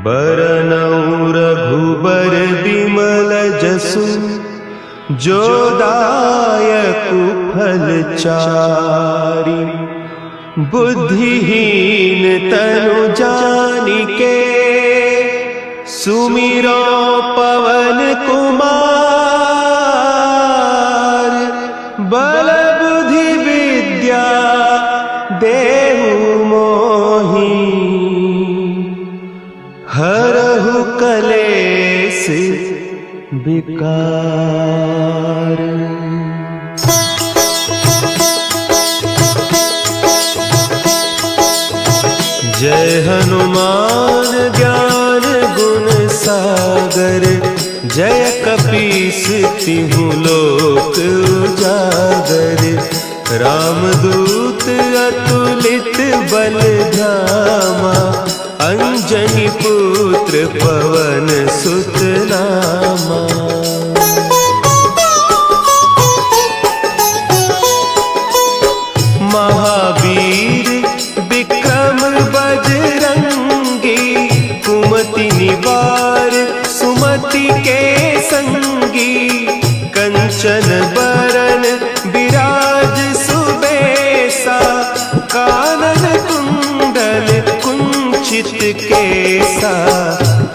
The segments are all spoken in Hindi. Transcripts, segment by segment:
बरनउँ रघुबर बिमल जसु, जो दायकु फल चारि। बुद्धिहीन तनु जानिके, सुमिरो पवन कुमार। बल बुद्धि विद्या देहु मोहि, हरहु कलेस विकार। जय हनुमान ज्ञान गुण सागर, जय कपीस तिहु लोक उजागर। रामदूत अतुलित बल धामा, अंजनी पुत्र पवन सुत नामा। महावीर विक्रम बजरंगी, कुमति निवार सुमति के संगी। कंचन बरन विराज सुबेसा, कानन कुंडल कुंचित केसा।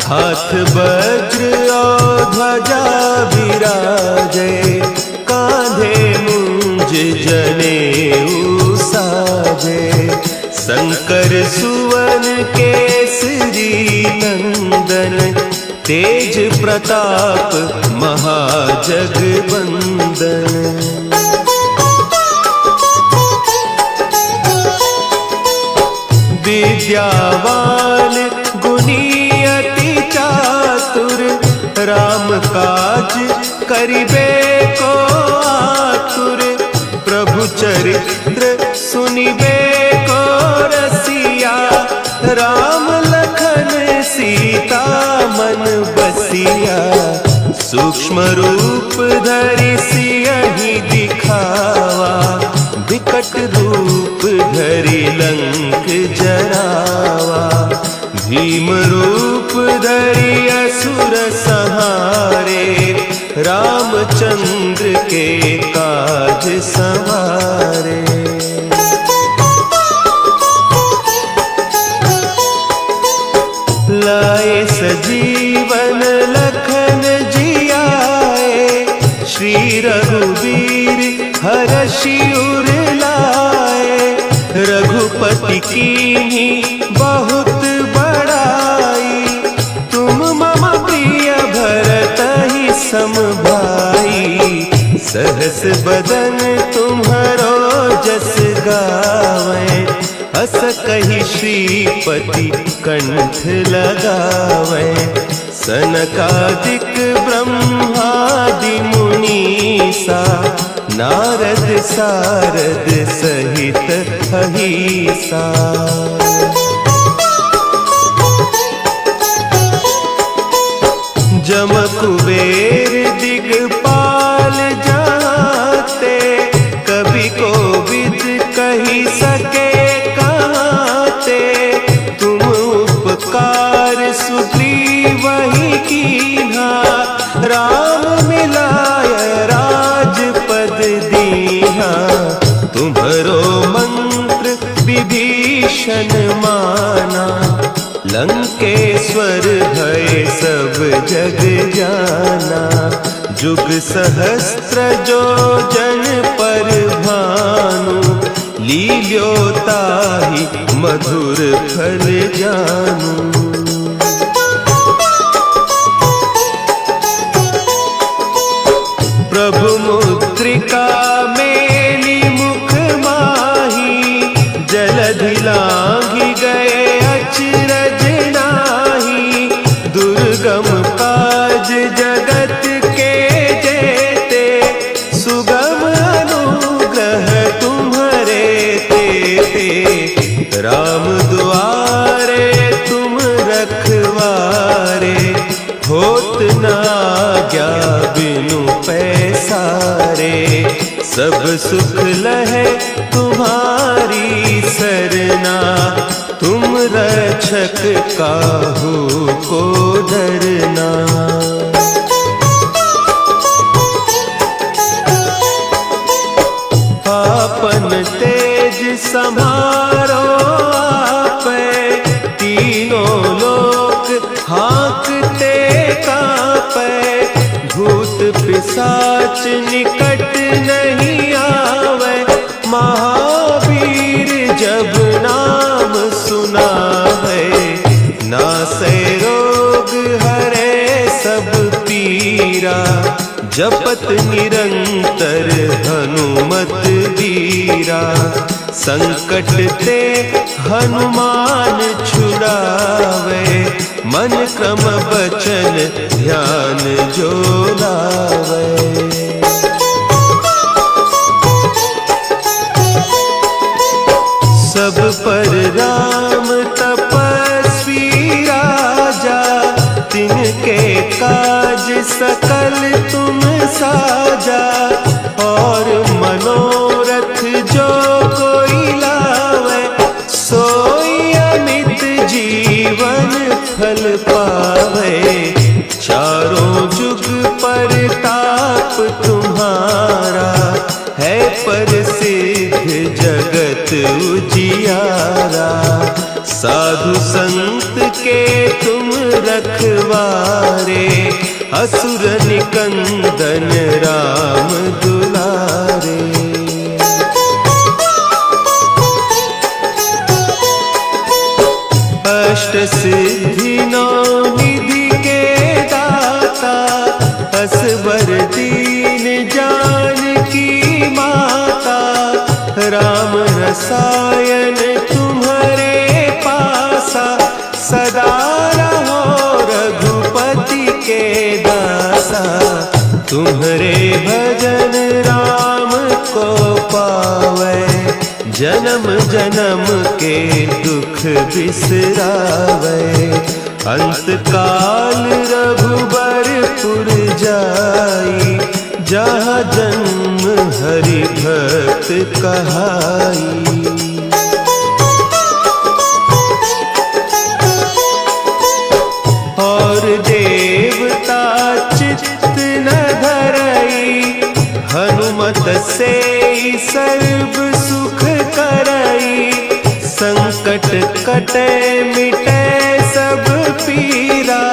हाथ वज्र और ध्वजा विराजे, कांधे मुंज जनेऊ साजे। शंकर सुवन केसरी नंदन, तेज प्रताप महाजगवंदन। विद्यावान गुणी अति चातुर, राम काज करिबे को आतुर। प्रभु चरित्र सुनिबे को रसिया, राम लखन सीता मन बसिया। सूक्ष्म रूप धरि सियहि दिखावा, विकट रूप धरि लंक जरावा। भीम रूप धरि असुर संहारे, रामचंद्र के काज संवारे। लाए सजीवन लखन जियाए, श्री रघुवीर हरषि उर लाए। रघुपति कीन्ही बहुत बड़ाई, तुम मम प्रिय भरतहि सम भाई। सहस बदन तुम्हरो जस गावें, हस कहि श्रीपति कंठ लगावें। सनकादिक ब्रह्मादि मुनीसा, नारद सारद सहित अहीसा। जम कुबेर दिगपाल जाते, कवि कोविद कहि सके कहते। तुम उपकार सुग्रीवहि कीन्हा, राम मिलाय राजपद दीन्हा। तुम्हरो मंत्र विभीषण माना, लंकेश्वर भय सब जग जाना। जुग सहस्त्र जो जन पर भानु, लील्यो ताहि मधुर फल जानू। प्रभु मुद्रिका मेली मुख माही, जलधि लांघि गए अचरज नाही। दुर्गम काज जगत के जेते, सुगम अनुग्रह तुम्हरे तेते। राम दुआरे तुम रखवारे, होत न आज्ञा बिनु पैसारे। सब सुख लहे तुम्हारी सरना, तुम रक्षक काहू को डरना। आपन तेज समारो आपे, तीनों लोक हाँकते कांपे। भूत पिशाच निकट नहीं आवे, महावीर जब नाम सुनावे। नासे रोग हरे सब पीरा, जपत निरंतर हनुमत वीरा। संकट ते हनुमान छुड़ावे, मन क्रम बचन ध्यान जो लावे। सब पर राम तपस्वी राजा, तिनके काज सकल तुम साजा। और मनोरथ जो कोई लावे, सोई अमित जीवन फल पावे। चारों जुग परताप तुम्हारा, है प्रसिद्ध जगत उजियारा। साधु संत के तुम रखवारे, असुर निकंदन राम दुलारे। अष्ट सिद्धि नौ निधि के दाता, असवर दीन जानकी माता। राम रसायन तुम्हारे पासा, सदा रहो रघुपति के दासा। तुम्हारे भजन राम को पावे, जन्म जन्म के दुख बिसरावे। अंत काल रघुबरपुर जाई, जहाँ जन्म हरि भक्त कहाई। और देवता चित्त न धरई, हनुमत से सर्व सुख करई। संकट कटे मिटे सब पीरा,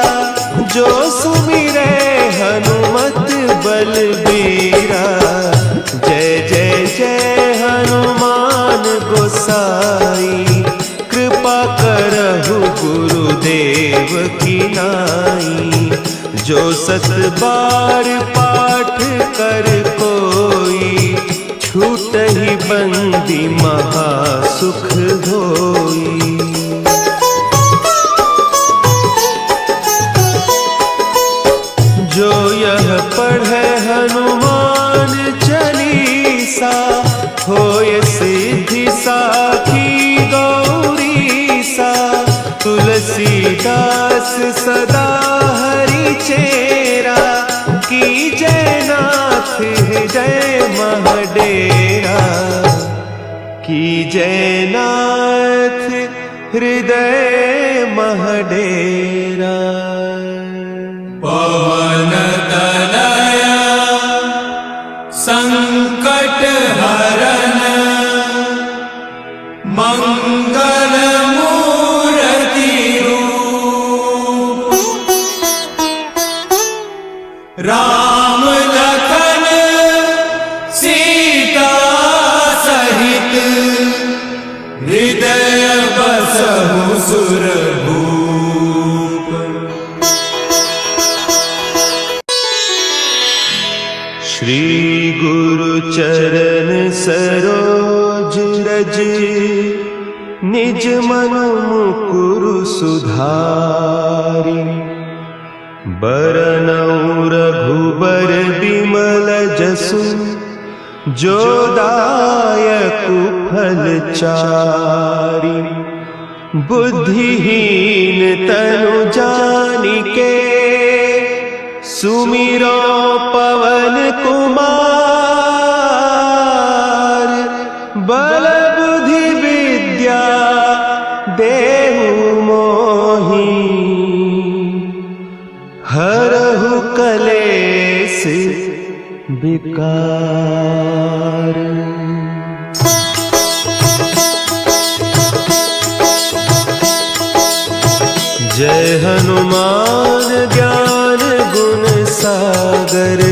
जो सुमिरे हनुमत बलबीरा। जय जय जय हनुमान गोसाई, कृपा करहु गुरुदेव की नाई। जो सत बार पाठ कर कोई, छूटहि बंदी महासुख होई। जो यह पढ़े हनुमान चालीसा, होय सिद्धि साखी गौरीसा। तुलसीदास सदा हरि चेरा, की जय नाथ हृदय महडेरा। की जय नाथ हृदय महडेरा। पवन तनया संकट हरन, मंगल मूर्ति रूप। राम लखन सीता सहित, हृदय बसहु सुरभूप। श्री गुरु चरण सरोज रज, निज मन मुकुरु सुधारि। बरनउँ रघुबर बिमल जसु, जो दायकु फल चारि। बुद्धिहीन तनु जानिके, सुमिरो पवन कुमार। बल बुद्धि विद्या देहु मोहि विकार। जय हनुमान ज्ञान गुण सागर,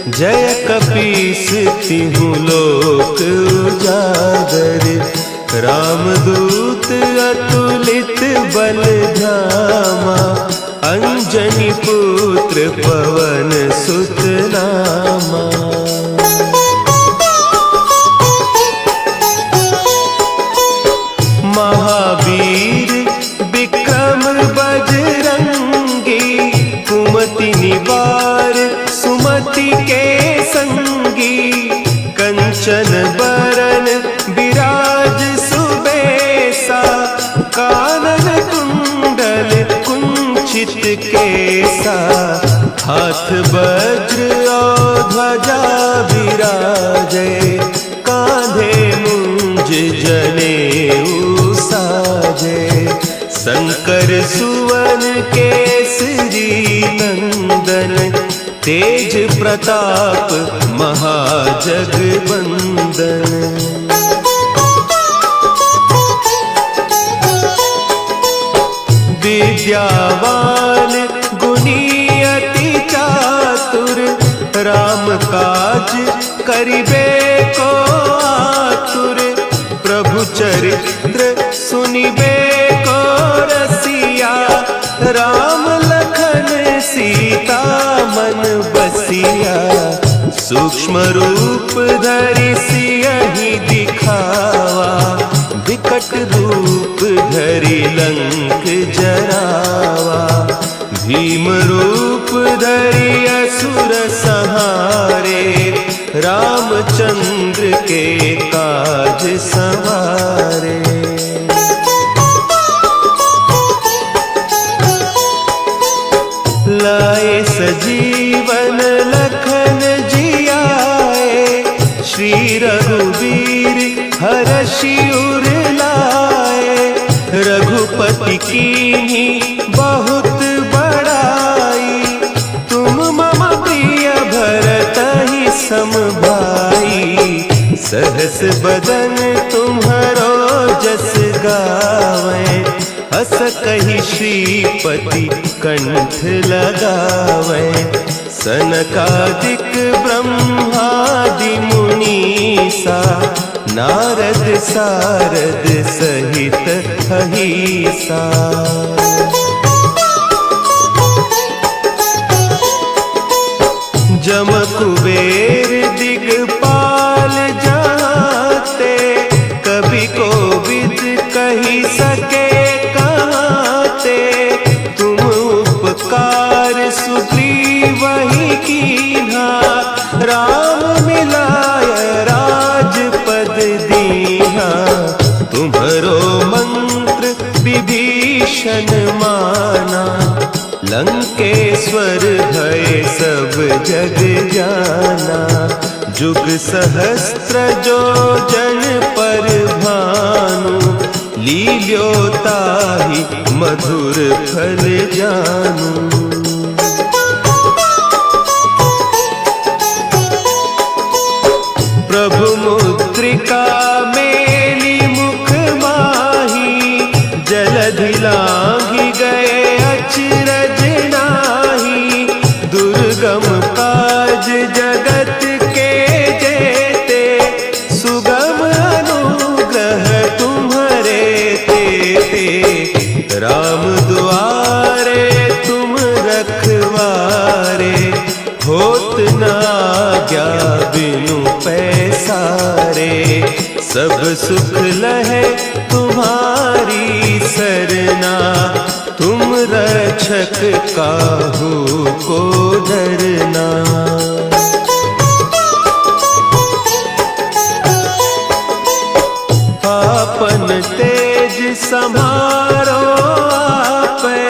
जय कपीस तिहु लोक उजागर। रामदूत अतुलित बल धामा, अंजनी पुत्र पवन सुत नामा। महावीर विक्रम बजरंगी, कुमति निवार सुमति के संगी। कंचन बरन विराज सुबेसा, कानन कुंडल कुंचित केसा। हाथ वज्र और ध्वजा विराजे, कांधे मुंज जनेऊ साजे। शंकर सुवन केसरी नंदन, तेज प्रताप महाजगवंदन। विद्यावान गुणी अति चातुर, राम काज करिबे को आतुर। प्रभु चरित्र सुनिबे को रसिया, राम लखन सीता मन बसिया। सूक्ष्म रूप धरि सियहि दिखावा, विकट रूप धरि लंक जरावा। भीम रूप धरि असुर संहारे, रामचंद्र के काज संवारे। लाए सजीवन लखन जियाए, श्री रघुवीर हरषि उर लाए। रघुपति कीन्ही बहुत बड़ाई, तुम मम प्रिय भरतहि सम भाई। सहस बदन तुम्हरो जस गावें, हस कहि श्रीपति कंठ लगावें। सनकादिक ब्रह्मादि मुनीसा, नारद सारद सहित अहीसा। जम कुबेर दिगपाल जाते, कभी कोविद कही सके कहते। तुम उपकार सुग्रीवहि कीन्हा, राम मिलाय राजपद दीन्हा। तुम्हरो मंत्र विभीषण माना, लंकेश्वर भय सब जग जाना। जुग सहस्त्र जो जन पर भानु, लील्योताहि मधुर फल जानू। प्रभु मुद्रिका मेली मुख माही, जलधि लांघि गए अचरज नाही। दुर्गम काज जगत के जेते, सुगम अनुग्रह तुम्हरे तेते। राम दुआरे तुम रखवारे, होत न आज्ञा बिनु पैसारे। सब सुख लहे तुम्हारी सरना, तुम रक्षक काहू को डरना। आपन तेज समारो आपे,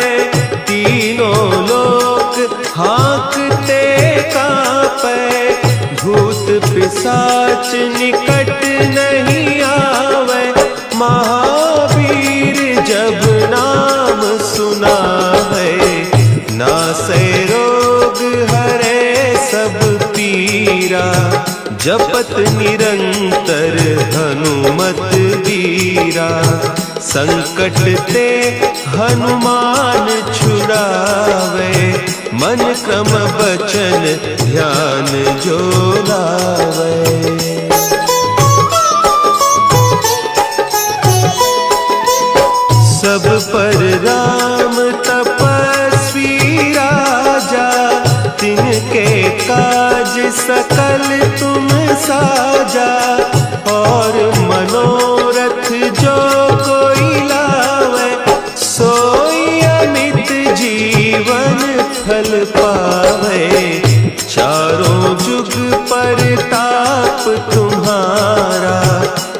तीनों लोक हाँकते कांपे। भूत पिशाच निकट नहीं आवे, महावीर जब नाम सुना है। नासै रोग हरे सब पीरा, वीरा जपत निरंतर हनुमत वीरा। संकट ते हनुमान छुड़ावे मन क्रम बचन ध्यान जो लावे। सब पर राम तपस्वी राजा तिनके काज सकल तुम साजा। और मनोरथ जो कोई लावे सोई अमित जीवन फल पावे। चारों जुग परताप तुम्हारा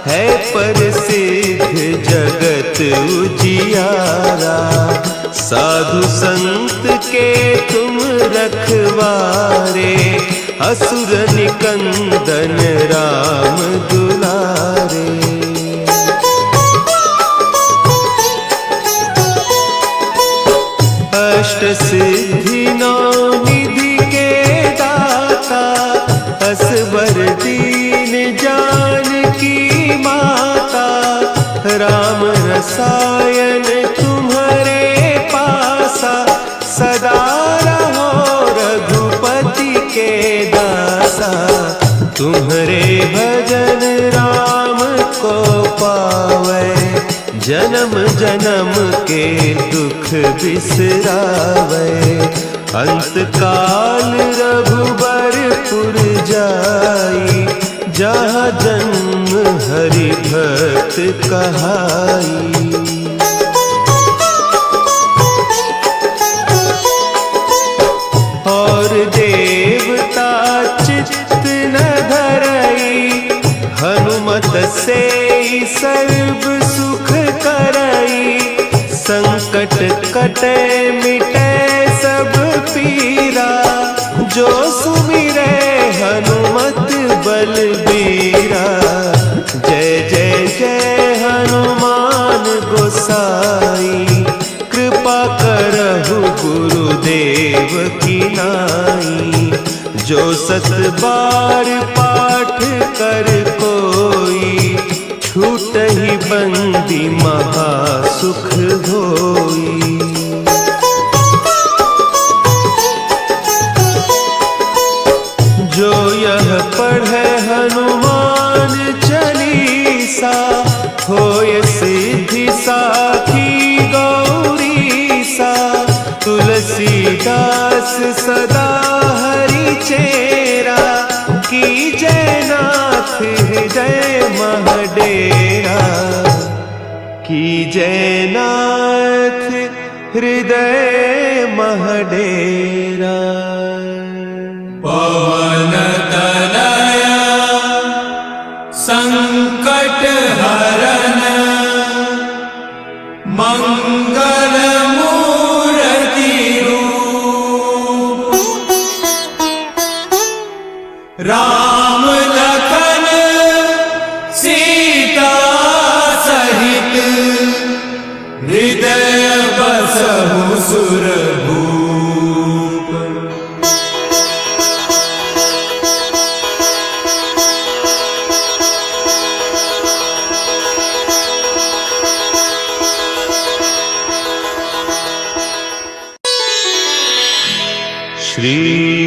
है प्रसिद्ध जगत उजियारा। साधु संत के तुम रखवारे असुर निकंदन राम दुलारे। अष्ट सिद्धि नौ निधि के दाता असवर दीन जानकी माता। राम रसायन तुम्हारे पासा सदा रहो रघुपति के दासा। तुम्हारे भजन राम को पावे जन्म जन्म के दुख बिसरावे। अंत काल रघुबरपुर जाई जहाँ जन्म हरि भक्त कहाई। और देवता चित्त न धरई हनुमत से सर्व सुख करई। संकट कटे मिटे सब पीरा जो सुमिरे हनुमत बलबीरा। जय जय जय हनुमान गोसाई कृपा करहु गुरुदेव की नाई। जो सत बार पाठ कर कोई छूट ही बंदी महासुख होई। जो यह पढ़े हनुमान चालीसा होय सिद्धि साखी गौरीसा। तुलसीदास सदा हरि चेरा की जयनाथ हृदय महडेरा। की जयनाथ हृदय महडेरा। पवन तनया संकट हरन मंगल मूर्ति रूप। राम लखन सीता सहित हृदय बसहु सुरभूप। श्री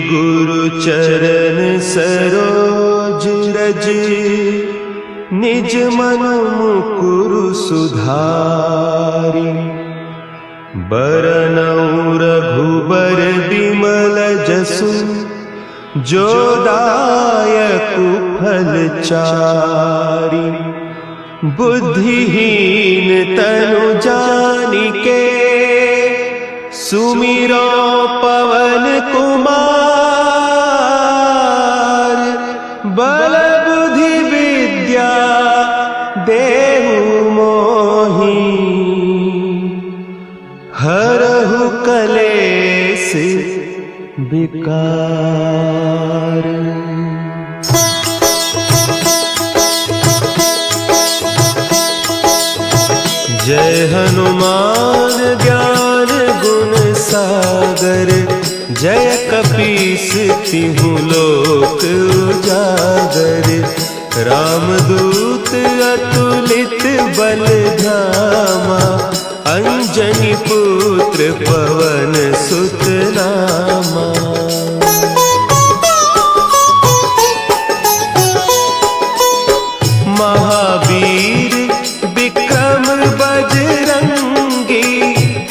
गुरु चरण सरोज रज निज मन मुकुरु सुधारि। बरनउँ रघुबर बिमल जसु जो दायकु फल चारि। बुद्धिहीन तनु जानिके सुमिरो पवन कुमार। बल बुद्धि विद्या देहु मोहि हरहु कलेस विकार। जय हनुमान ज्ञान गुण सागर। जय कपीस तिहु लोक उजागर। रामदूत अतुलित बल धामा, अंजनी पुत्र पवन सुत नामा। महावीर विक्रम बजरंगी,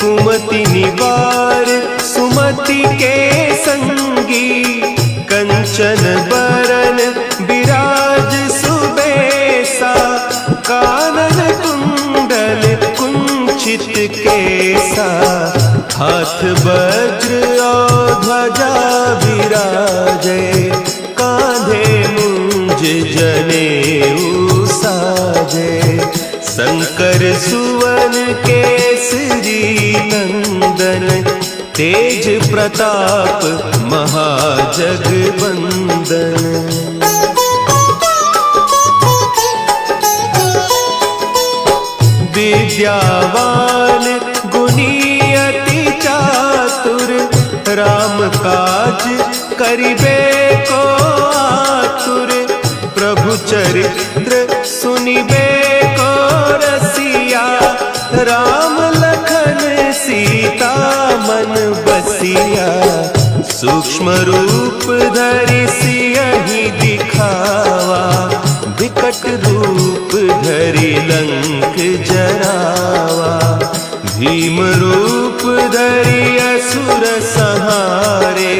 कुमति निवार सुमति के संगी। कंचन बरन विराज सुबेसा, कानन कुंडल कुंचित केसा। हाथ वज्र और ध्वजा विराजे, कांधे मुंज जनेऊ साजे। शंकर सुवन केसरी नंदन, तेज प्रताप महाजगवंदन। विद्यावान गुणी अति चातुर, राम काज करिबे को आतुर। प्रभु चरित्र सुनिबे को रसिया, राम लखन सीता मन बसिया। सूक्ष्म रूप धरि सियहि दिखावा, विकट रूप धरि लंक जरावा। भीम रूप धरि असुर संहारे,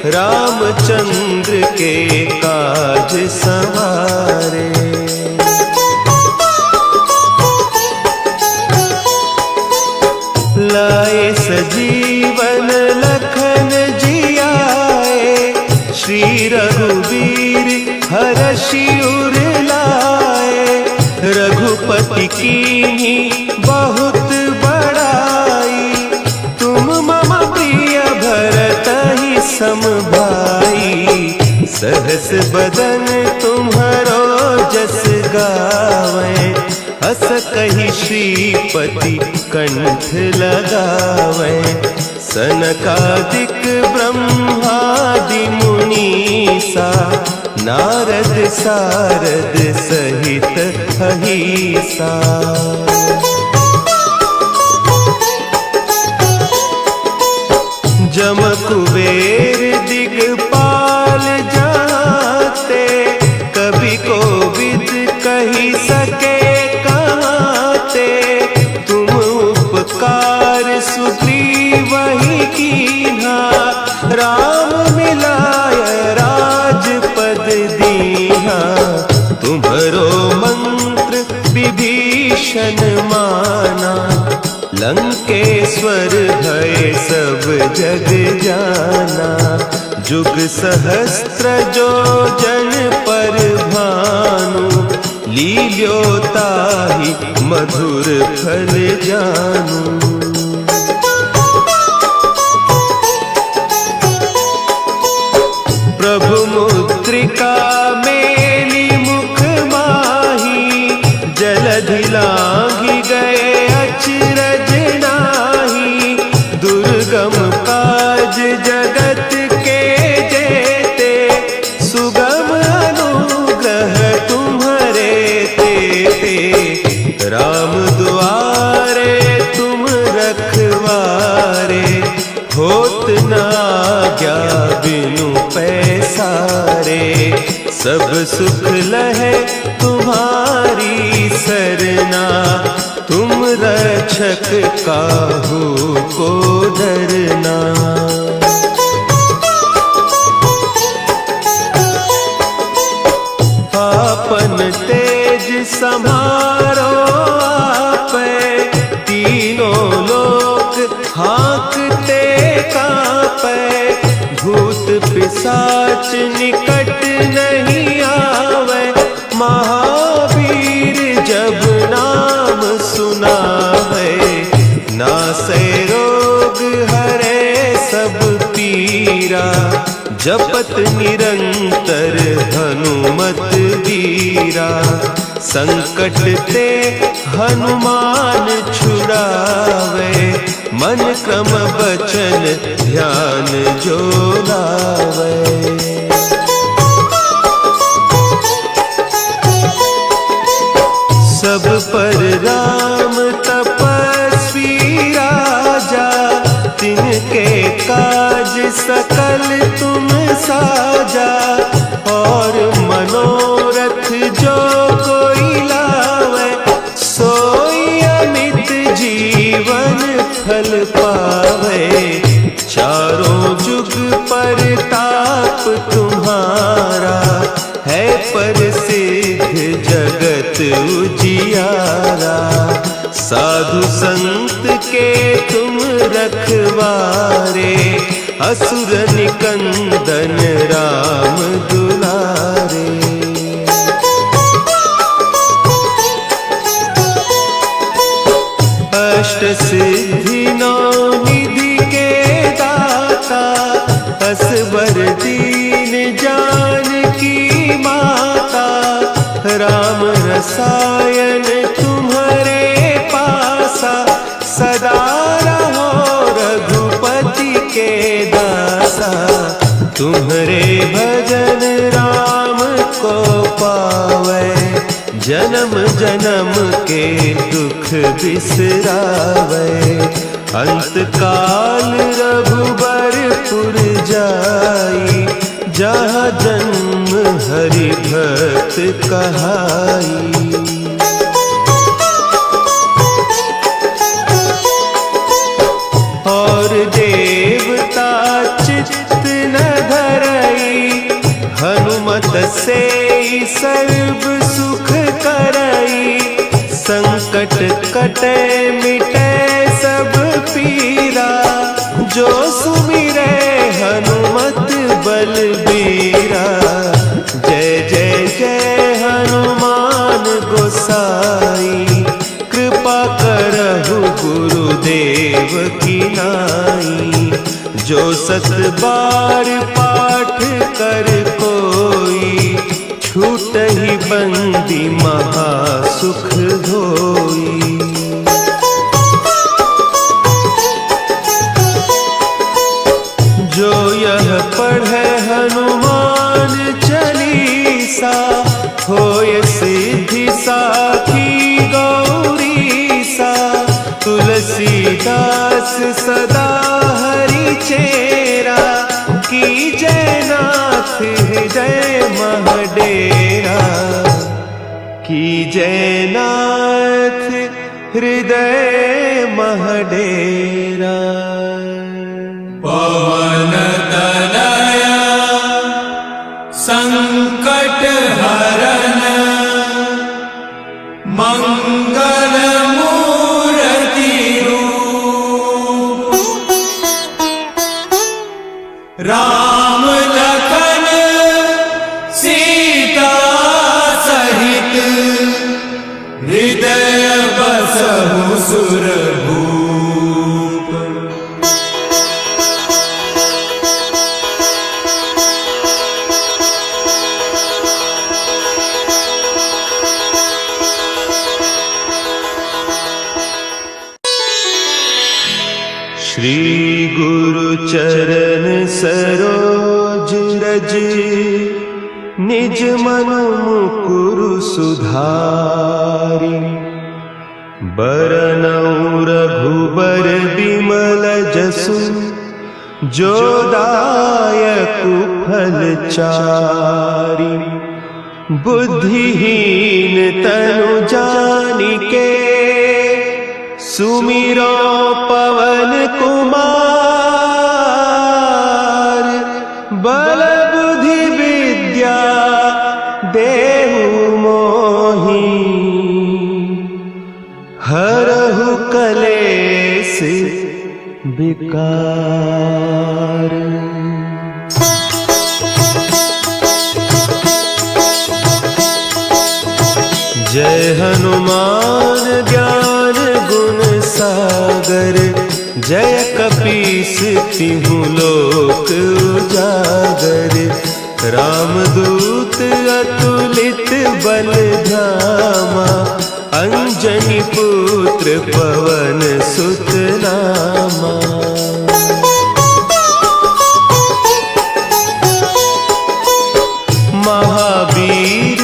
रामचंद्र के काज संवारे। लाए सजीवन लखन जियाए, श्री रघुवीर हरषि उर लाए। रघुपति कीन्ही बहुत बड़ाई, तुम मम प्रिय भरतहि सम भाई। सहस बदन तुम्हरो जस गावें, हस कहि श्रीपति कंठ लगावें। सनकादिक ब्रह्मादि मुनीसा, नारद सारद सहित अहीसा। जम कुबेर दिगपाल जाते, कवि कोविद कही सके कहते। तुम उपकार सुग्रीवहि कीन्हा, राम मिलाय राजपद दीन्हा। तुम्हरो मंत्र विभीषण माना, लंकेश्वर भय सब जग जाना। जुग सहस्त्र जो जन पर भानु, लील्योताहि मधुर फल जानू। प्रभु मुद्रिका मेली मुख माही, जलधि लांघि गए अचरज नाही। दुर्गम काज जगत के जेते, सुगम अनुग्रह तुम्हरे तेते। राम दुआरे तुम रखवारे, होत न आज्ञा बिनु पैसारे। सब सुख लहे तुम्हारी सरना, तुम रक्षक काहू को डरना। आपन तेज समारो आपे, तीनों लोक हाँकते कांपे। भूत पिशाच निकट नहीं आवे, महावीर जब नाम सुनावे। नासै रोग हरे सब पीरा, जपत निरंतर हनुमत वीरा। संकट ते हनुमान छुड़ावे, मन क्रम बचन ध्यान जो लावे। सब पर राम तपस्वी राजा, तिनके काज सकल तुम साजा। और मनोरथ जो कोई लावे, सोई अमित जीवन फल पावे। चारों जुग पर ताप तुम्हारा, है प्रसिद्ध जगत उजियारा। साधु संत के तुम रखवारे, असुर निकंदन राम दुलारे। अष्ट सिद्धि नौ निधि के दाता, असवर दीन जानकी माता। राम रसायन तुम्हारे पासा, सदा रहो रघुपति के दासा। तुम्हारे भजन राम को पावे, जन्म जन्म के दुख बिसरावे। अंत काल रघुबरपुर जाई, जहाँ जन्म हरि भक्त कहाई। और देवता चित्त न धरई, हनुमत से सर्व सुख करई। संकट कटे मिटे सब पीरा, जो सुमिरे हनुमत बलबीरा। जय जय जय हनुमान गोसाई, कृपा करहु गुरुदेव की नाई। जो सत बार पाठ कर कोई, छूटहि बंदी महासुख होई। जो यह पढ़े हनुमान चालीसा, होय सिद्धि साखी गौरीसा। तुलसीदास सदा हरि चेरा, की जयनाथ हृदय महडेरा। की जयनाथ हृदय महडेरा। पवन तनया संकट हरन, मंगल मूर्ति रूप। राम लखन सीता सहित, हृदय बसहु सुरभूप। श्री गुरु चरण सरोज रज, निज मन मुकुरु सुधारि। बरनउँ रघुबर बिमल जसु, जो दायकु फल चारि। बुद्धिहीन तनु जानिके, सुमिरो पवन कुमार। बल बुद्धि विद्या देहु मोहि, हरहु कलेस विकार। जय हनुमान ज्ञान गुण सागर, जय कपीस तिहु लोक उजागर। रामदूत अतुलित बल धामा, अंजनी पुत्र पवन सुत नामा। महावीर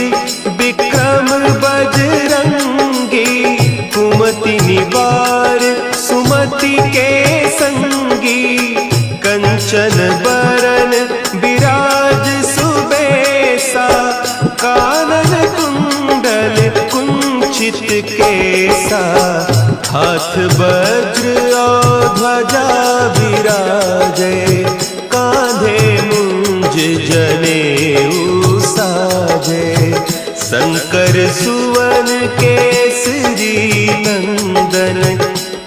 विक्रम बजरंगी, कंचन बरन विराज सुबेसा, कानन कुंडल कुंचित केसा, हाथ वज्र और ध्वजा विराजे, कांधे मुंज जनेऊ साजे, शंकर सुवन केसरी नंदन,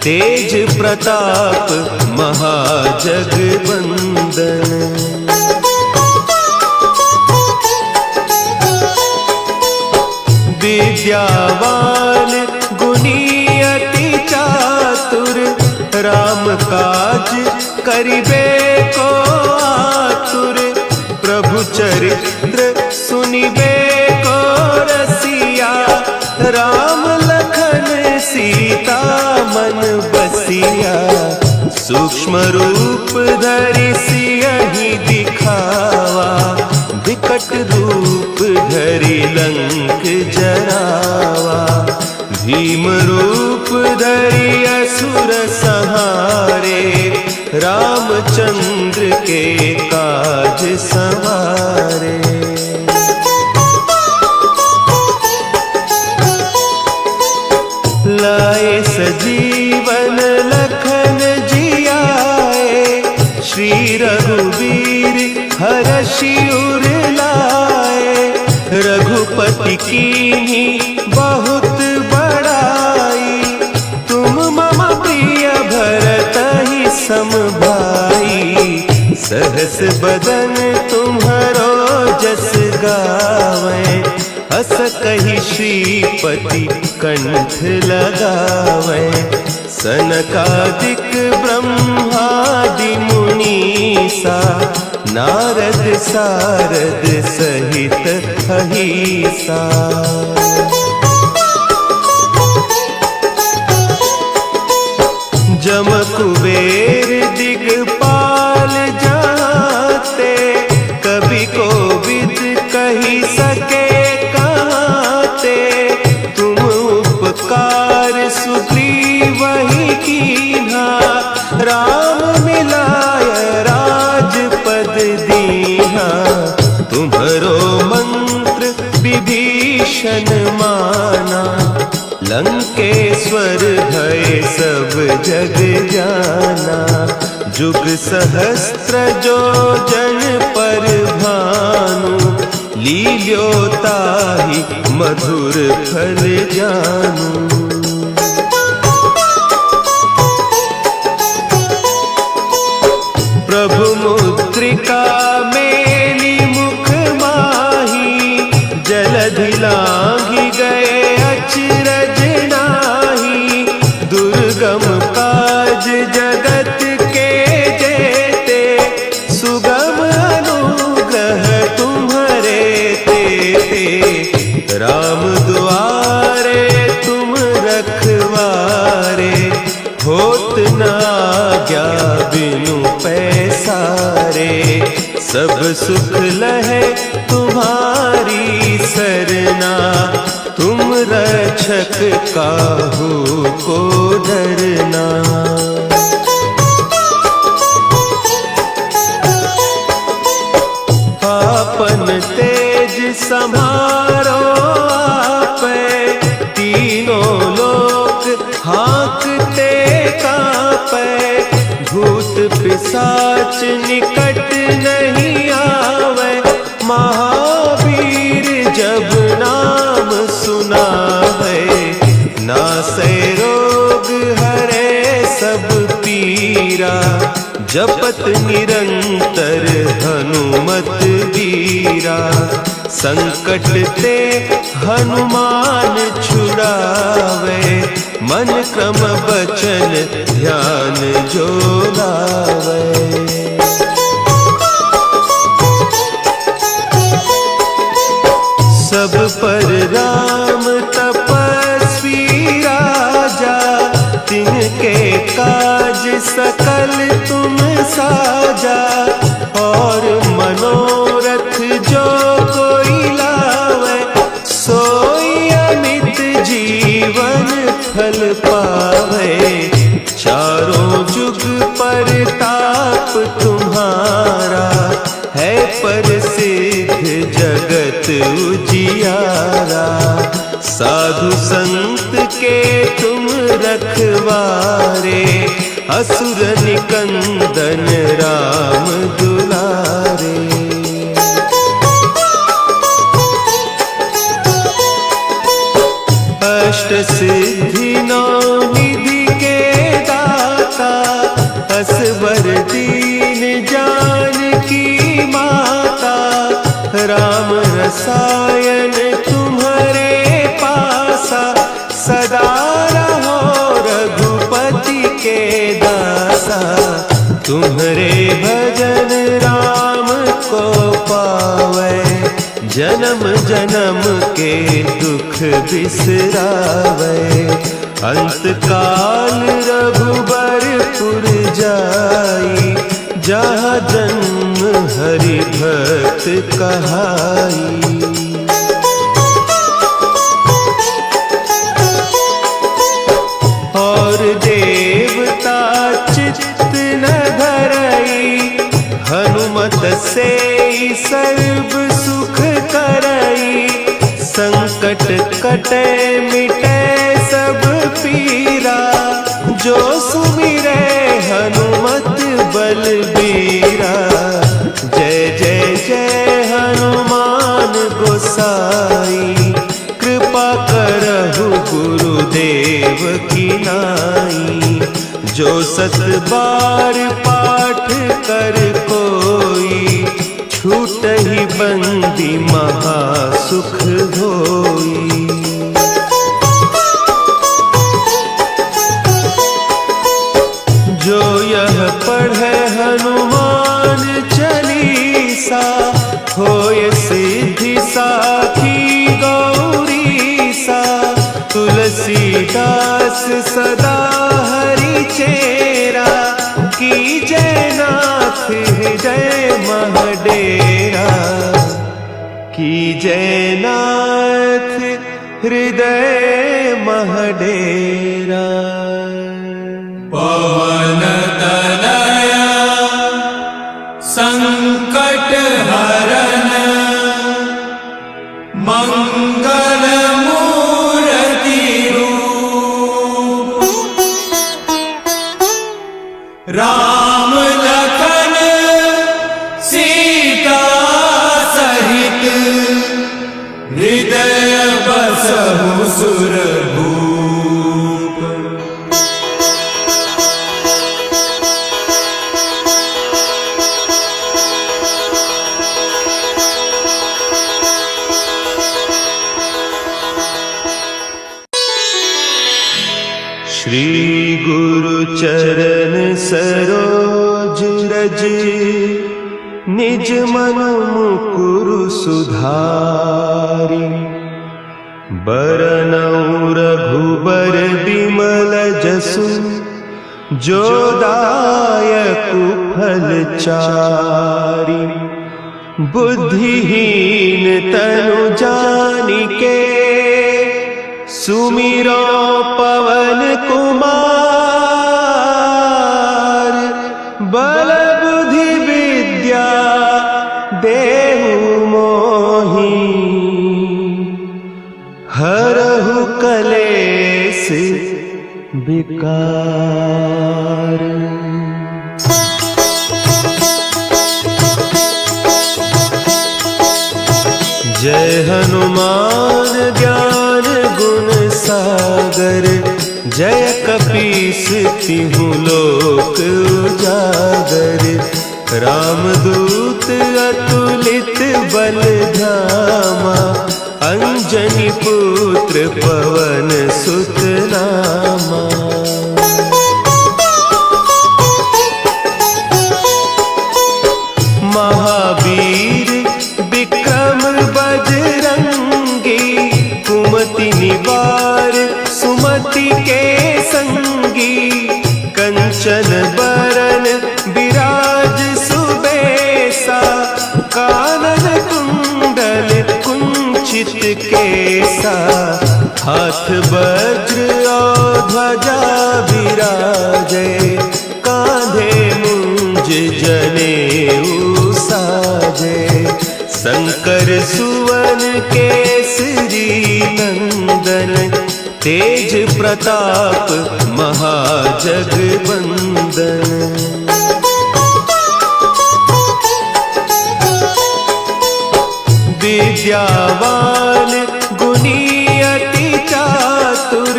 तेज प्रताप महाजगवंदन। विद्यावान गुणी अति चातुर, राम काज करिबे को आतुर, प्रभु चरित्र सुनिबे को रसिया, राम लखन सीता मन बसिया, सूक्ष्म रूप धरि सियहि दिखावा, विकट रूप धरि लंक जरावा, भीम रूप धरि असुर संहारे, रामचंद्र के काज संवारे। लाए सजीवन लखन जियाए, श्री रघुवीर हरषि उर लाए, रघुपति कीन्ही बहुत बड़ाई, तुम मम प्रिय भरतहि सम भाई, सहस बदन तुम्हरो जस गावें, अस कहि श्रीपति कंठ लगावें, सनकादिक ब्रह्मादि मुनीसा, नारद सारद सहित अहीसा। जम कुबेर दिगपाल जाते, कवि कोविद कही सके कहते, तुम उपकार सुग्रीवहि कीन्हा, राम मिलाय राजपद दीन्हा, तुम्हरो मंत्र विभीषण माना, लंकेश्वर भय सब जग जाना, जुग सहस्त्र जो जन पर भानु, लील्योताहि मधुर फल जानू। प्रभु मुद्रिका मेली मुख माही, जलधि लांघि गए अचरज नाही, दुर्गम काज जगत के जेते, सुगम अनुग्रह तुम्हरे तेते, राम दुआरे तुम रखवारे, होत न आज्ञा बिनु पैसारे, सब सुख लहे तुम्हारी सरना, तुम रक्षक काहू को डरना। आपन तेज समारो आपे, तीनों लोक हाँकते कापे, भूत पिशाच निकट नहीं आवे, महावीर जब नाम सुनावे, नासै रोग हरे सब पीरा, जपत निरंतर हनुमत वीरा, संकट ते हनुमान छुड़ावे, मन क्रम बचन ध्यान जो लावे। सब पर राम तपस्वी राजा, तिनके काज सकल तुम साजा, और मनोरथ जो कोई लावे, सोई अमित जीवन फल पावे, चारों जुग परताप तुम्हारा, जगत उजियारा। साधु संत के तुम रखवारे, असुर निकंदन राम दुलारे। अष्ट सिद्धि नौ निधि के दाता, असवर दीन जानकी माता। राम रसायन तुम्हारे पासा, सदा रहो रघुपति के दासा। तुम्हारे भजन राम को पावे, जन्म जन्म के दुख बिसरावे। अंत काल रघुबरपुर जाई, जहाँ जन्म हरि भक्त कहाई। और देवता चित्त न धरई, हनुमत से सर्व सुख करई। संकट कटे मिटे सब पीरा, जो सुमिरे हनुमत बलबीरा। जय जय जय हनुमान गोसाई, कृपा करहु गुरुदेव की नाई। जो सत बार पाठ कर कोई, छूटहि बंदी महासुख होई। जो यह पढ़े हनुमान चालीसा, होय सिद्धि साखी गौरीसा। तुलसीदास सदा हरि चेरा, की जयनाथ हृदय महडेरा। की जयनाथ हृदय महडेरा। पवन तनया संकट हरन, मंगल मूर्ति रूप। राम लखन सीता सहित, हृदय बसहु सुरभूप। श्री गुरु चरण सरोज रज, निज मन मुकुरु सुधारि। बरनउँ रघुबर बिमल जसु, जो दायकु फल चारि। बुद्धिहीन तनु जानिके, सुमिरो पवन कुमार। बल बुद्धि विद्या देहु मोहि, हरहु कलेस विकार। जय हनुमान ज्ञान गुण सागर, जय कपीस तिहु लोक उजागर। रामदूत अतुलित बल धामा, अंजनी पुत्र पवन सुत नामा। महावीर विक्रम बजरंगी, कुमति निवार सुमति के संगी। कंचन बरन विराज सुबेसा, कानन कुंडल कुंचित केसा। हाथ वज्र और ध्वजा विराजे, कांधे मुंज जनेऊ साजे। शंकर सुवन केसरी नंदन, तेज प्रताप महाजगबंदन। विद्यावान गुणी अति चातुर,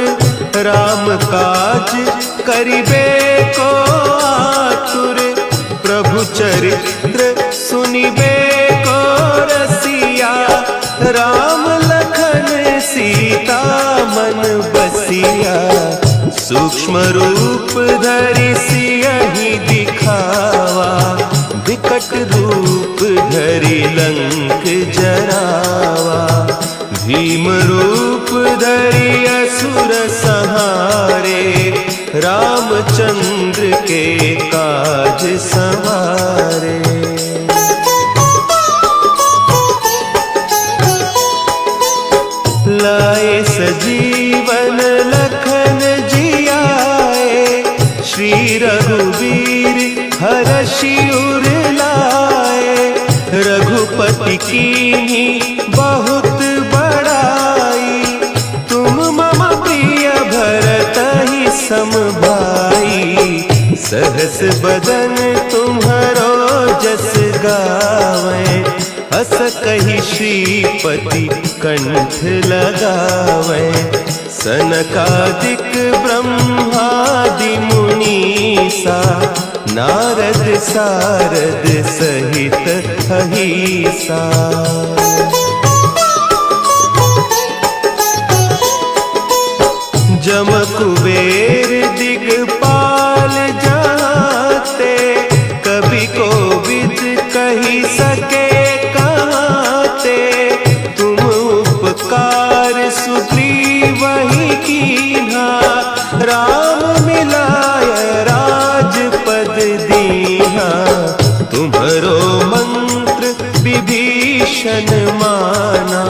राम काज करिबे को आतुर। प्रभु चरित्र सुनिबे को रसिया, राम लखन सीता मन बसिया। सूक्ष्म रूप धरि सियहि दिखावा, विकट रूप धरि लंक जरावा। भीम रूप धरि असुर संहारे, रामचंद्र के काज संवारे। लाए सजीवन लखन जियाए, श्री रघुवीर हरषि उर लाए। रघुपति कीन्ही बहुत बड़ाई, तुम मम प्रिय भरतहि सम भाई। सहस बदन तुम्हरो जस गावें, हस कहि श्रीपति कंठ लगावें। सनकादिक ब्रह्मादि मुनीसा, नारद सारद सहित अहीसा। जम कुबेर दिगपाल जाते, कवि कोविद कहि सके कहते। तुम उपकार सुग्रीवहि कीन्हा, राम मिलाय राजपद दीन्हा। तुम्हरो मंत्र विभीषण माना,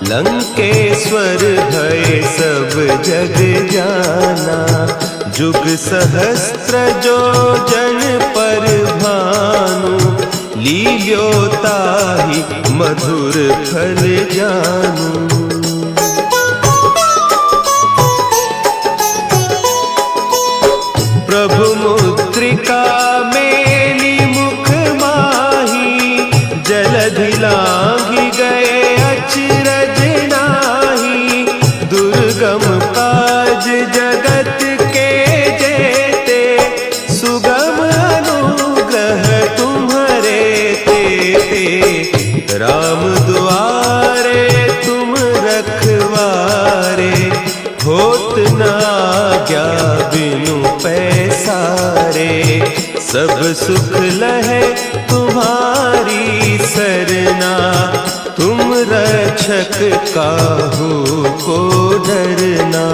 लंकेश्वर भय सब जग जाना। जुग सहस्त्र जो जन पर भानु, लील्योताहि मधुर फल जानू। प्रभु मुद्रिका मेली मुख माही, जलधि लांघि गए अचरज नाही। दुर्गम काज जगत के जेते, सुगम अनुग्रह तुम्हरे तेते। राम दुआरे तुम रखवारे, होत न आज्ञा बिनु पैसारे। सब सुख लहे तुम्हारी सरना, तुम रक्षक काहू को डरना।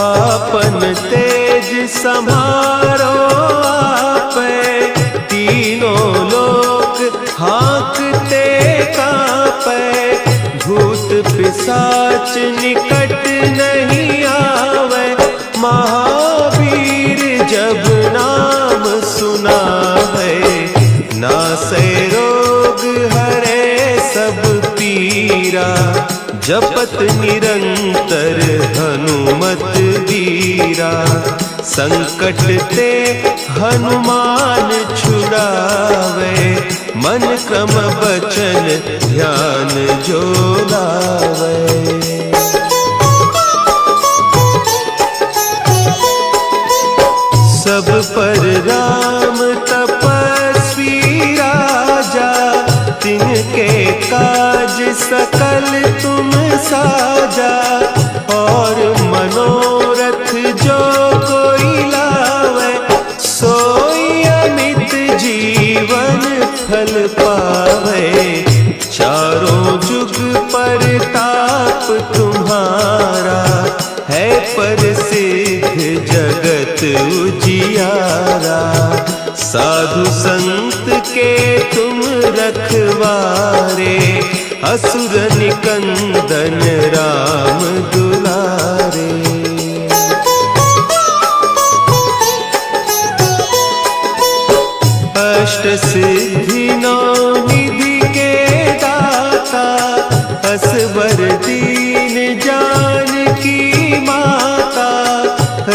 आपन तेज समारो आपे, तीनों लोक हाँकते कांपे। भूत पिशाच निकट नहीं आवे, महावीर जब नाम सुनावे। नासै रोग हरे सब पीरा, जपत निरंतर हनुमत वीरा। संकट ते हनुमान छुड़ावे, मन क्रम बचन ध्यान जो लावे। सब पर राम तपस्वी राजा, तिनके काज सकल तुम साजा। और मनोरथ जो कोई लावे, सोई अमित जीवन फल पावे। चारों जुग परताप तुम्हारा, है प्रसिद्ध जगत उजियारा। साधु संत के तुम रखवारे, असुर निकंदन राम दुलारे। अष्ट सिद्धि नौ निधि के दाता, असवर दीन जानकी माता,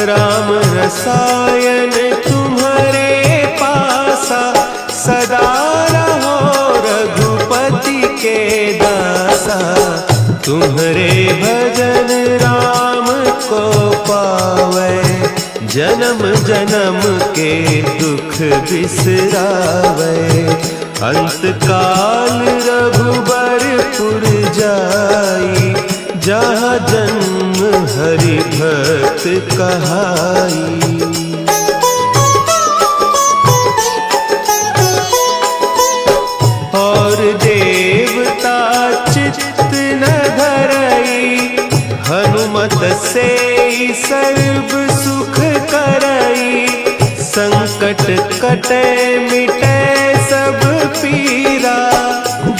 राम रसायन तुम्हारे पासा, सदा रहो रघुपति के दासा। तुम्हारे भजन राम को पावे, जन्म जन्म के दुख बिसरावे। अंत काल रघुबरपुर जाई, जहाँ जन्म हरि भक्त कहाई। और देवता चित्त न धरई, हनुमत से सर्व सुख करई। संकट कटे मिटे सब पीरा,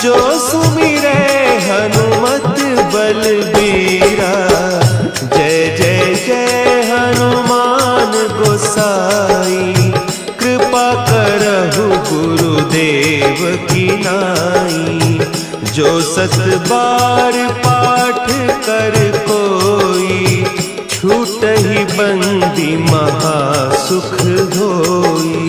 जो सुमिरे हनुमत बलबीरा। जय जय जय हनुमान गोसाई, कृपा करहु गुरुदेव की नाई। जो सत बार पाठ कर कोई, छूटहि बंदी महासुख होई।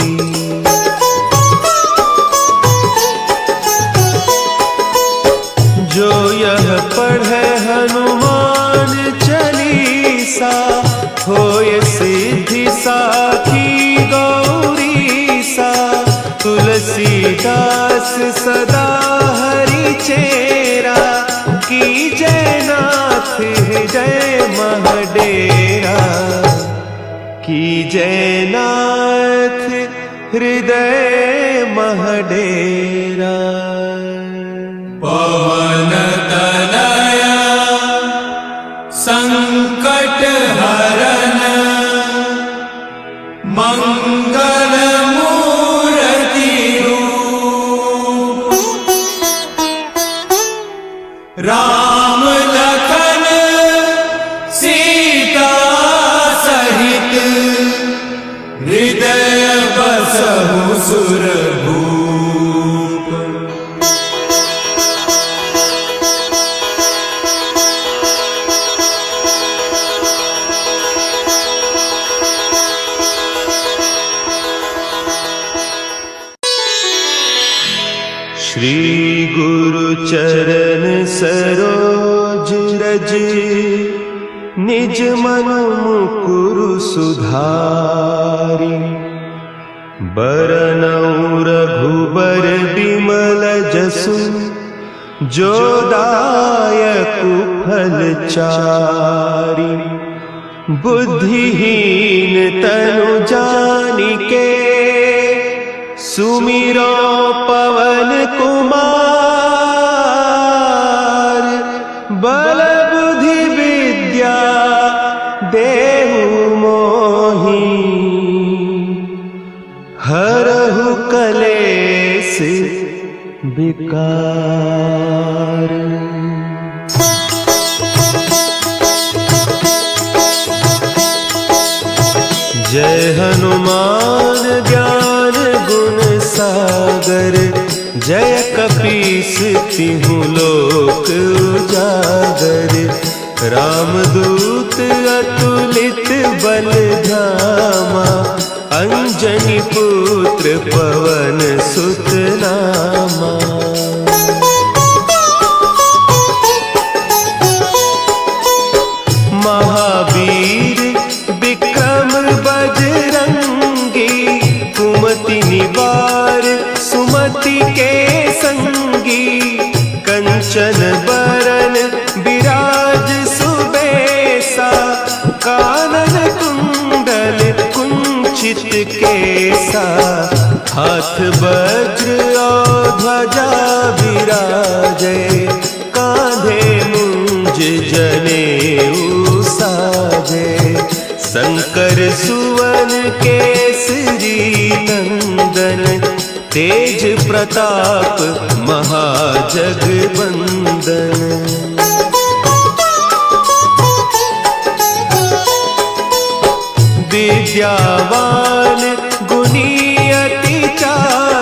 जो यह पढ़े हनुमान चालीसा, होय सिद्धि साखी गौरीसा। तुलसीदास सदा हरि चेरा, की जयनाथ हृदय महडेरा। की जयनाथ हृदय महडेरा। पवन तनया संकट हरन, मंगल मूर्ति रूप। राम लखन सीता सहित, हृदय बसहु सुरभूप। श्री गुरु चरण सरोज रज, निज मन मुकुरु सुधारि। बरनउँ रघुबर बिमल जसु, जो दायकु फल चारि। बुद्धिहीन तनु जानिके, सुमिरो पवन कुमार। बल बुद्धि विद्या देहु मोहि, हरहु कलेस विकार। जय हनुमान ज्ञान गुण सागर, जय कपीस तिहु लोक उजागर। रामदूत अतुलित बल धामा, अंजनी पुत्र पवन सुत नामा। महावीर विक्रम बजरंगी, कुमति निवार सुमति के संगी। कंचन बरन विराज सुबेसा, कानन कुंडल कुंचित केसा। हाथ वज्र और ध्वजा विराजे, कांधे मुंज जनेऊ साजे। शंकर सुवन केसरी नंदन, तेज प्रताप महाजगबंदन। विद्यावान गुणी अति चार,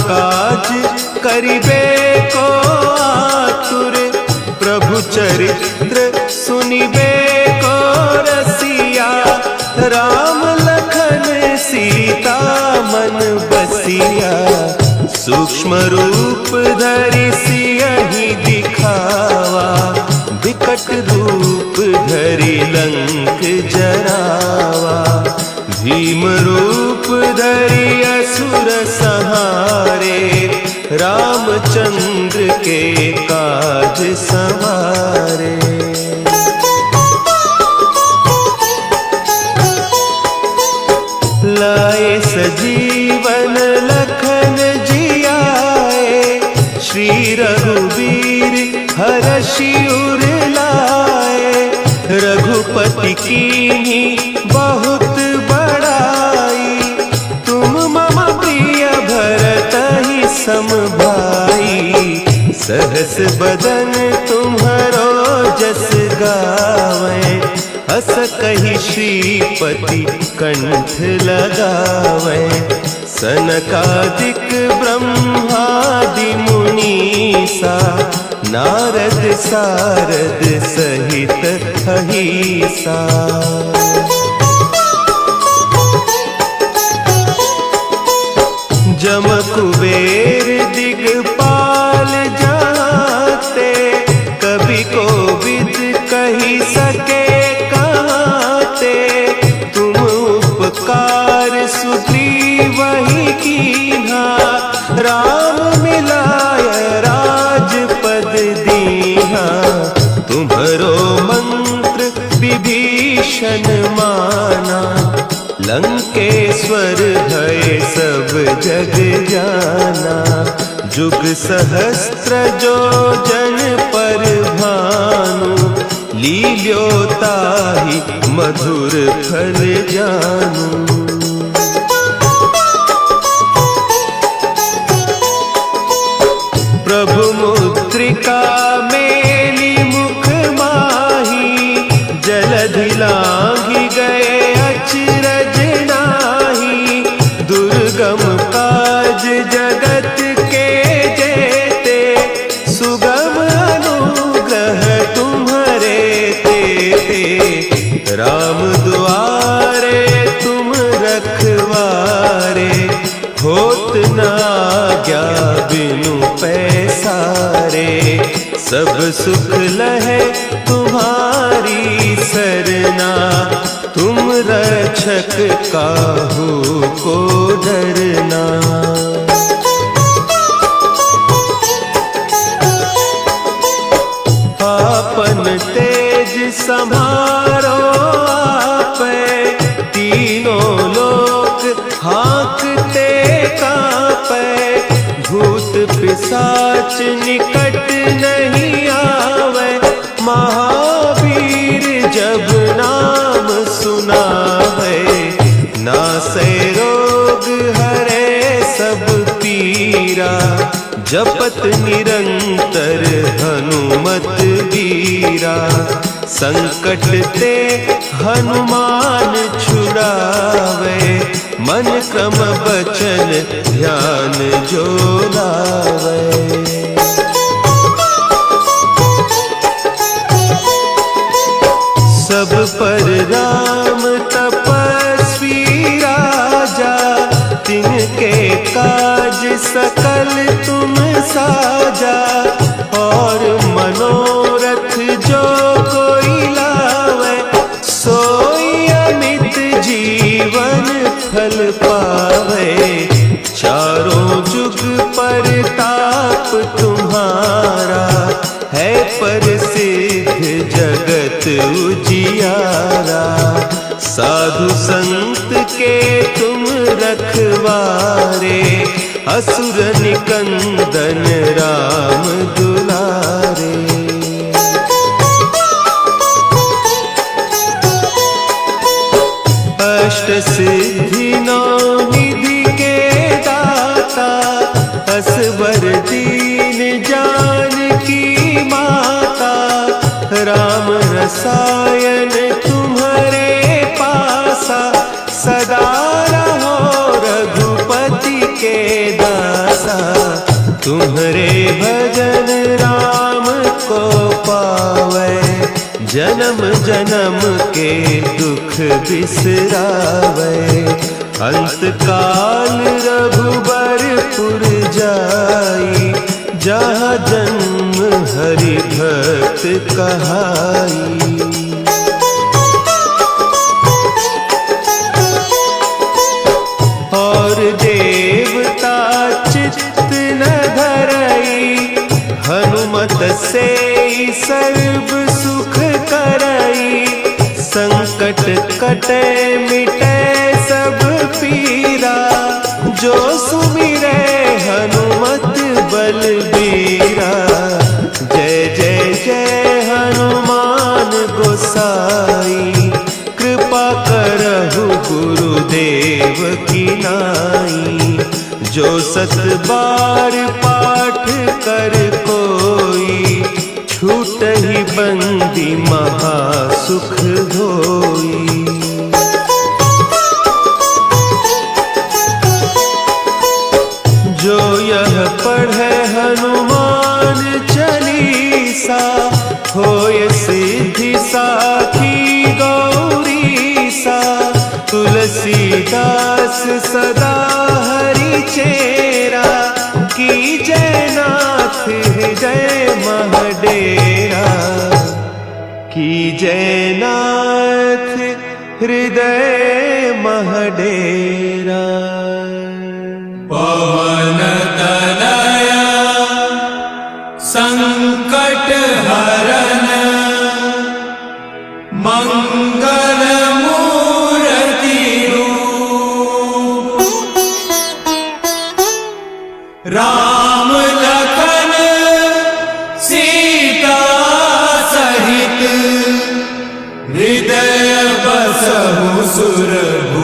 काज करिबे को आतुर, प्रभु चरित्र सुनिबे को रसिया। राम लखन सीता मन बसिया, सूक्ष्म रूप धरि सियहि दिखावा। विकट रूप धरि लंक जरावा, भीम रूप धरि असुर संहारे। रामचंद्र के काज संवारे। लाए सजीवन लखन जियाए, श्री रघुवीर हरषि उर लाए। रघुपति कीन्ही बहुत बड़ाई, तुम मम प्रिय भरतहि सम भाई। सहस बदन तुम्हरो जस गावै, हस कहि श्रीपति कंठ लगावै। सनकादिक ब्रह्मादि मुनीसा, नारद सारद सहित अहीसा। जम कुबेर दिगपाल जाते, कवि कोविद कही सके कहते। तुम उपकार सुग्रीवहि कीन्हा, राम मिलाय राजपद दीन्हा। तुम्हरो मंत्र विभीषण माना, लंकेश्वर भय सब जग जाना। जुग सहस्त्र जो जन पर भानु, लील्योताहि मधुर फल जानू। प्रभु मुद्रिका मेली मुख माही, जलधि लांघि गए अचरज नाही। दुर्गम काज जगत के जेते, सुगम अनुग्रह तुम्हरे तेते। राम दुआरे तुम रखवारे, होत न आज्ञा बिनु पैसारे। सब सुख लहे तुम्हारी सरना, तुम रक्षक काहू को डरना। आपन तेज समारो आपै, तीनों लोक हाँकते कांपै। भूत पिशाच निकट नहीं आवे, महावीर जब नाम सुनावे। नासै रोग हरे सब पीरा, जपत निरंतर हनुमत बीरा। संकट ते हनुमान छुड़ावे, मन क्रम बचन ध्यान जो लावे। सब पर राम तपस्वी राजा, तिनके काज सकल तुम साजा। और मनोरथ जो कोई लावे, सोई अमित जीवन फल पावे। चारों जुग परताप तुम्हारा, है प्रसिद्ध जगत उजियारा। साधु संत के तुम रखवारे, असुर निकंदन राम दुलारे। अष्ट सिद्धि नौ निधि के दाता, असवर दीन जानकी माता। राम रसायन तुम्हारे पासा, सदा रहो रघुपति के दासा। तुम्हारे भजन राम को पावे, जन्म जन्म के दुख बिसरावे। अंत काल रघुबरपुर जाई, जहाँ जन्म हरि भक्त कहाई। और देवता चित्त न धरई, हनुमत से सर्व सुख करई। संकट कटे मिटे सब पीरा, जो सुमिरे हनुमत बलबीरा। जय जय जय हनुमान गोसाई, कृपा करहु गुरुदेव की नाई। जो सत बार पाठ कर कोई, छूटहि बंदी महासुख होई। जो यह पढ़े हनुमान चालीसा, होय सिद्धि साखी गौरीसा। तुलसीदास सदा हरि चेरा, की जयनाथ हृदय महडेरा। की जयनाथ हृदय महडेरा। पवन तनया संकट हरन, मंगल मूर्ति रूप। राम लखन सीता सहित, हृदय बसहु सुरभूप।